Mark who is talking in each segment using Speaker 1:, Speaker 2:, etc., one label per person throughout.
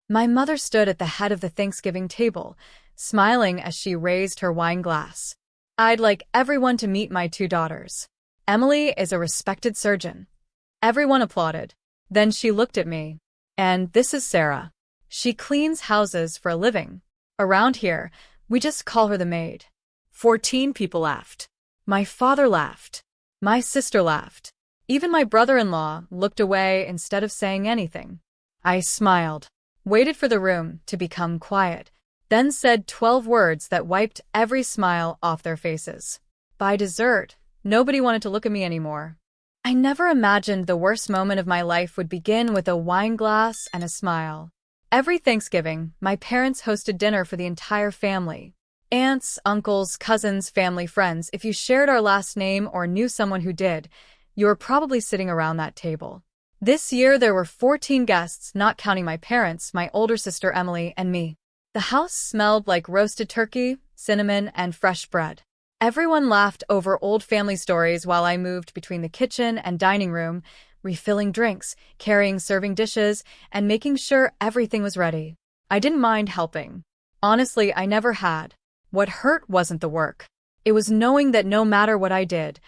Speaker 1: My mother stood at the head of the Thanksgiving table, smiling as she raised her wine glass. I'd like everyone to meet my two daughters. Emily is a respected surgeon. Everyone applauded. Then she looked at me. And this is Sarah. She cleans houses for a living. Around here, we just call her the maid. 14 people laughed. My father laughed. My sister laughed. Even my brother-in-law looked away instead of saying anything. I smiled, waited for the room to become quiet, then said 12 words that wiped every smile off their faces. By dessert, nobody wanted to look at me anymore. I never imagined the worst moment of my life would begin with a wine glass and a smile. Every Thanksgiving, my parents hosted dinner for the entire family. Aunts, uncles, cousins, family, friends. If you shared our last name or knew someone who did, you were probably sitting around that table. This year there were 14 guests, not counting my parents, my older sister Emily, and me. The house smelled like roasted turkey, cinnamon, and fresh bread. Everyone laughed over old family stories while I moved between the kitchen and dining room, refilling drinks, carrying serving dishes, and making sure everything was ready. I didn't mind helping. Honestly, I never had. What hurt wasn't the work. It was knowing that no matter what I did,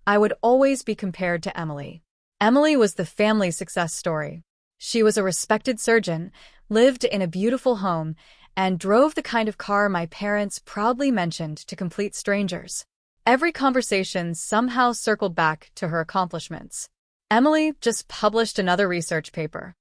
Speaker 1: I would always be compared to Emily. Emily was the family success story. She was a respected surgeon, lived in a beautiful home, and drove the kind of car my parents proudly mentioned to complete strangers. Every conversation somehow circled back to her accomplishments. Emily just published another research paper.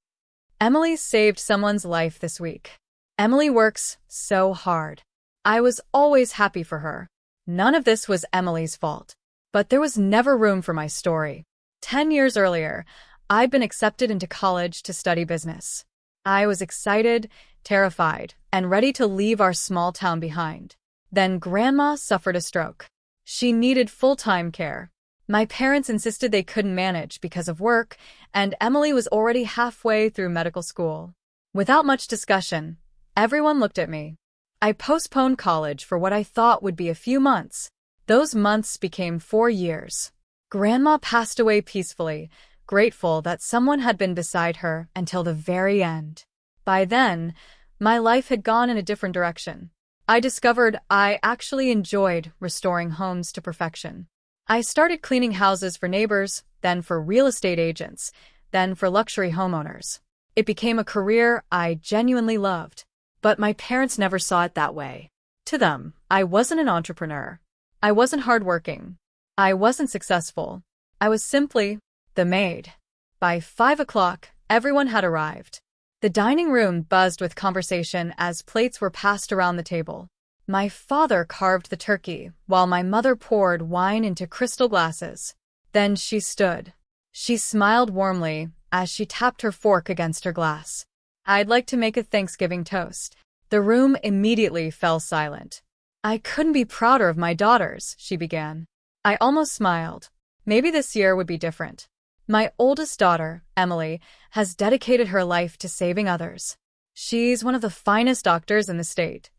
Speaker 1: Emily saved someone's life this week. Emily works so hard. I was always happy for her. None of this was Emily's fault. But there was never room for my story. 10 years earlier, I'd been accepted into college to study business. I was excited, terrified, and ready to leave our small town behind. Then Grandma suffered a stroke. She needed full-time care. My parents insisted they couldn't manage because of work, and Emily was already halfway through medical school. Without much discussion, everyone looked at me. I postponed college for what I thought would be a few months. Those months became 4 years. Grandma passed away peacefully, grateful that someone had been beside her until the very end. By then, my life had gone in a different direction. I discovered I actually enjoyed restoring homes to perfection. I started cleaning houses for neighbors, then for real estate agents, then for luxury homeowners. It became a career I genuinely loved. But my parents never saw it that way. To them, I wasn't an entrepreneur. I wasn't hardworking. I wasn't successful. I was simply the maid. By 5 o'clock, everyone had arrived. The dining room buzzed with conversation as plates were passed around the table. My father carved the turkey, while my mother poured wine into crystal glasses. Then she stood. She smiled warmly as she tapped her fork against her glass. I'd like to make a Thanksgiving toast. The room immediately fell silent. I couldn't be prouder of my daughters, she began. I almost smiled. Maybe this year would be different. My oldest daughter, Emily, has dedicated her life to saving others. She's one of the finest doctors in the state.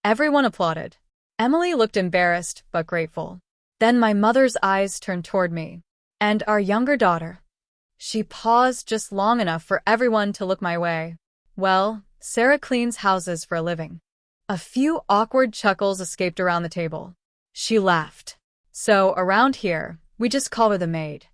Speaker 1: Everyone applauded. Emily looked embarrassed but grateful. Then my mother's eyes turned toward me. And our younger daughter. She paused just long enough for everyone to look my way. Well, Sarah cleans houses for a living. A few awkward chuckles escaped around the table. She laughed. So, around here, we just call her the maid.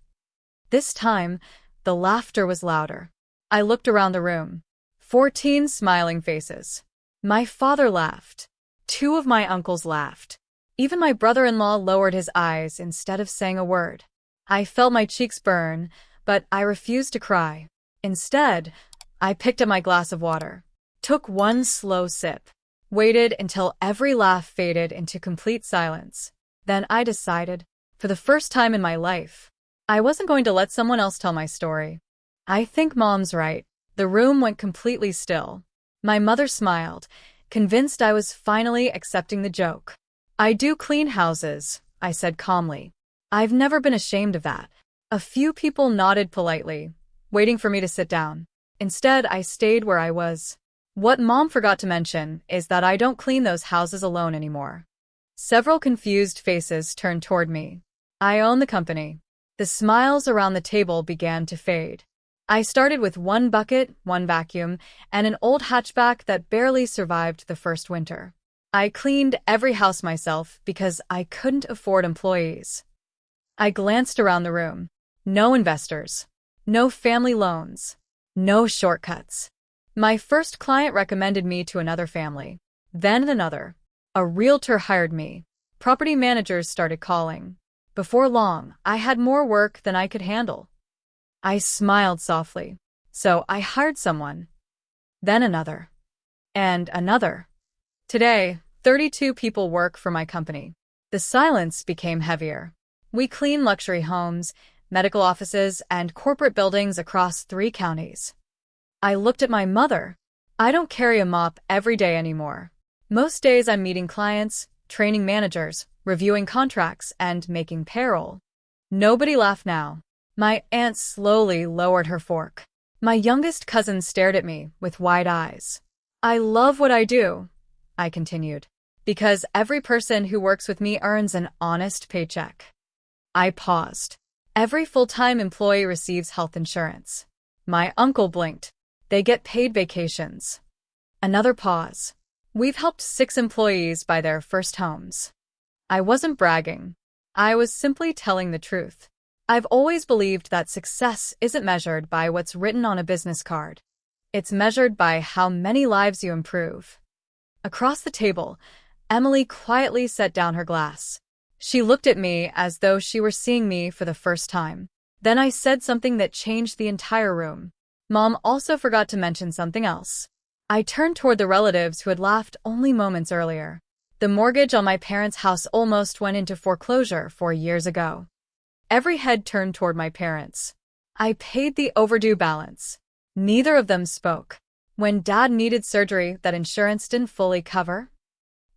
Speaker 1: This time, the laughter was louder. I looked around the room. 14 smiling faces. My father laughed. 2 of my uncles laughed. Even my brother-in-law lowered his eyes instead of saying a word. I felt my cheeks burn, but I refused to cry. Instead, I picked up my glass of water, took one slow sip, waited until every laugh faded into complete silence. Then I decided, for the first time in my life, I wasn't going to let someone else tell my story. I think Mom's right. The room went completely still. My mother smiled, convinced I was finally accepting the joke. I do clean houses, I said calmly. I've never been ashamed of that. A few people nodded politely, waiting for me to sit down. Instead, I stayed where I was. What Mom forgot to mention is that I don't clean those houses alone anymore. Several confused faces turned toward me. I own the company. The smiles around the table began to fade. I started with one bucket, one vacuum, and an old hatchback that barely survived the first winter. I cleaned every house myself because I couldn't afford employees. I glanced around the room. No investors. No family loans. No shortcuts. My first client recommended me to another family. Then another. A realtor hired me. Property managers started calling. Before long, I had more work than I could handle. I smiled softly. So I hired someone. Then another. And another. Today, 32 people work for my company. The silence became heavier. We clean luxury homes, medical offices, and corporate buildings across 3 counties. I looked at my mother. I don't carry a mop every day anymore. Most days I'm meeting clients, training managers, reviewing contracts, and making payroll. Nobody laughed now. My aunt slowly lowered her fork. My youngest cousin stared at me with wide eyes. I love what I do, I continued, because every person who works with me earns an honest paycheck. I paused. Every full-time employee receives health insurance. My uncle blinked. They get paid vacations. Another pause. We've helped 6 employees buy their first homes. I wasn't bragging. I was simply telling the truth. I've always believed that success isn't measured by what's written on a business card. It's measured by how many lives you improve. Across the table, Emily quietly set down her glass. She looked at me as though she were seeing me for the first time. Then I said something that changed the entire room. Mom also forgot to mention something else. I turned toward the relatives who had laughed only moments earlier. The mortgage on my parents' house almost went into foreclosure 4 years ago. Every head turned toward my parents. I paid the overdue balance. Neither of them spoke. When Dad needed surgery that insurance didn't fully cover,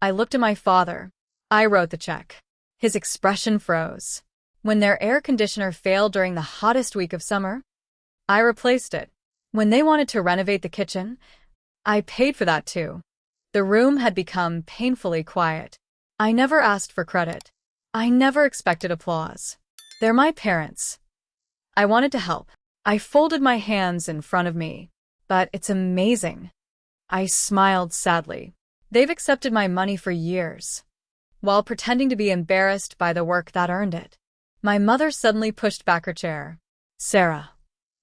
Speaker 1: I looked at my father. I wrote the check. His expression froze. When their air conditioner failed during the hottest week of summer, I replaced it. When they wanted to renovate the kitchen, I paid for that too. The room had become painfully quiet. I never asked for credit. I never expected applause. They're my parents. I wanted to help. I folded my hands in front of me. But it's amazing. I smiled sadly. They've accepted my money for years, while pretending to be embarrassed by the work that earned it. My mother suddenly pushed back her chair. Sarah.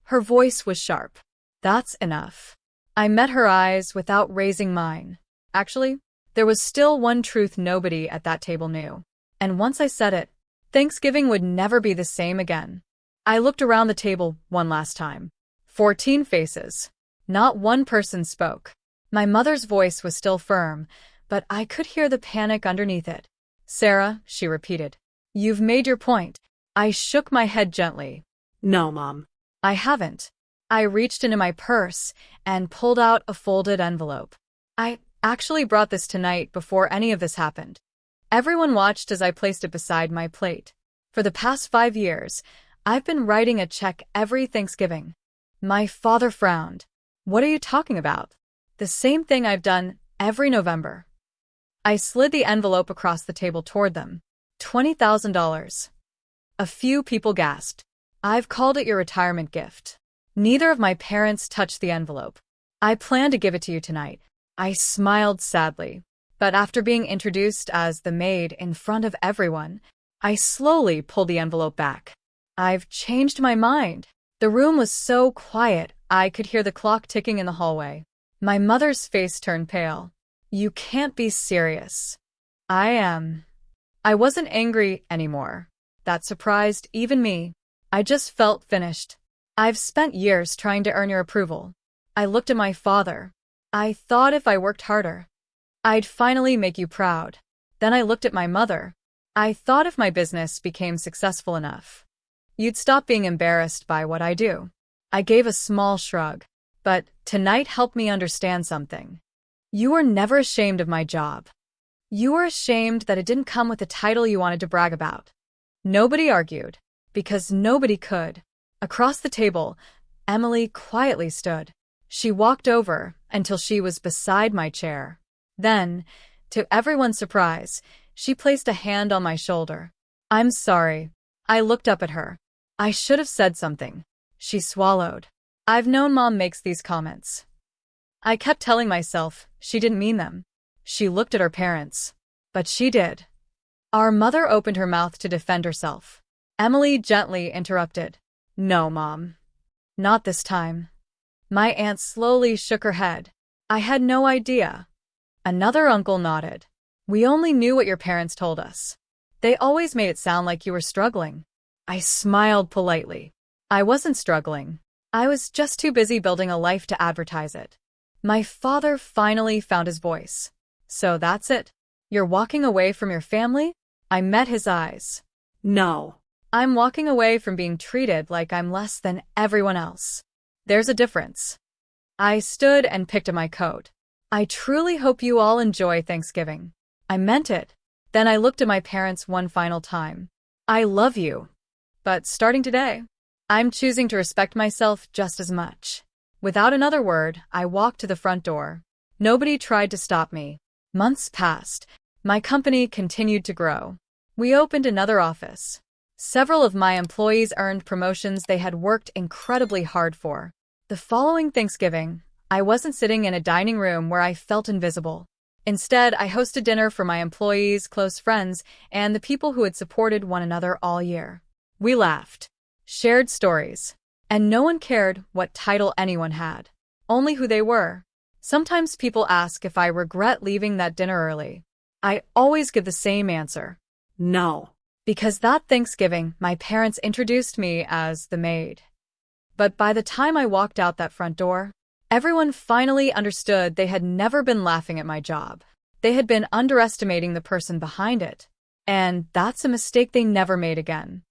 Speaker 1: Her voice was sharp. That's enough. I met her eyes without raising mine. Actually, there was still one truth nobody at that table knew. And once I said it, Thanksgiving would never be the same again. I looked around the table one last time. 14 faces. Not one person spoke. My mother's voice was still firm, but I could hear the panic underneath it. Sarah, she repeated. You've made your point. I shook my head gently.
Speaker 2: No, Mom.
Speaker 1: I haven't. I reached into my purse and pulled out a folded envelope. I actually brought this tonight before any of this happened. Everyone watched as I placed it beside my plate. For the past 5 years, I've been writing a check every Thanksgiving. My father frowned. What are you talking about? The same thing I've done every November. I slid the envelope across the table toward them. $20,000. A few people gasped. I've called it your retirement gift. Neither of my parents touched the envelope. I plan to give it to you tonight. I smiled sadly. But after being introduced as the maid in front of everyone, I slowly pulled the envelope back. I've changed my mind. The room was so quiet, I could hear the clock ticking in the hallway. My mother's face turned pale. You can't be serious. I am. I wasn't angry anymore. That surprised even me. I just felt finished. I've spent years trying to earn your approval. I looked at my father. I thought if I worked harder, I'd finally make you proud. Then I looked at my mother. I thought if my business became successful enough, you'd stop being embarrassed by what I do. I gave a small shrug. But tonight helped me understand something. You were never ashamed of my job. You were ashamed that it didn't come with the title you wanted to brag about. Nobody argued, because nobody could. Across the table, Emily quietly stood. She walked over until she was beside my chair. Then, to everyone's surprise, she placed a hand on my shoulder. I'm sorry. I looked up at her. I should have said something. She swallowed. I've known Mom makes these comments. I kept telling myself she didn't mean them. She looked at her parents. But she did. Our mother opened her mouth to defend herself. Emily gently interrupted. No, Mom. Not this time. My aunt slowly shook her head. I had no idea. Another uncle nodded. We only knew what your parents told us. They always made it sound like you were struggling. I smiled politely. I wasn't struggling. I was just too busy building a life to advertise it. My father finally found his voice. So that's it? You're walking away from your family? I met his eyes. No. I'm walking away from being treated like I'm less than everyone else. There's a difference. I stood and picked up my coat. I truly hope you all enjoy Thanksgiving. I meant it. Then I looked at my parents one final time. I love you. But starting today, I'm choosing to respect myself just as much. Without another word, I walked to the front door. Nobody tried to stop me. Months passed. My company continued to grow. We opened another office. Several of my employees earned promotions they had worked incredibly hard for. The following Thanksgiving, I wasn't sitting in a dining room where I felt invisible. Instead, I hosted dinner for my employees, close friends, and the people who had supported one another all year. We laughed, shared stories, and no one cared what title anyone had, only who they were. Sometimes people ask if I regret leaving that dinner early. I always give the same answer. No. Because that Thanksgiving, my parents introduced me as the maid. But by the time I walked out that front door, everyone finally understood they had never been laughing at my job. They had been underestimating the person behind it. And that's a mistake they never made again.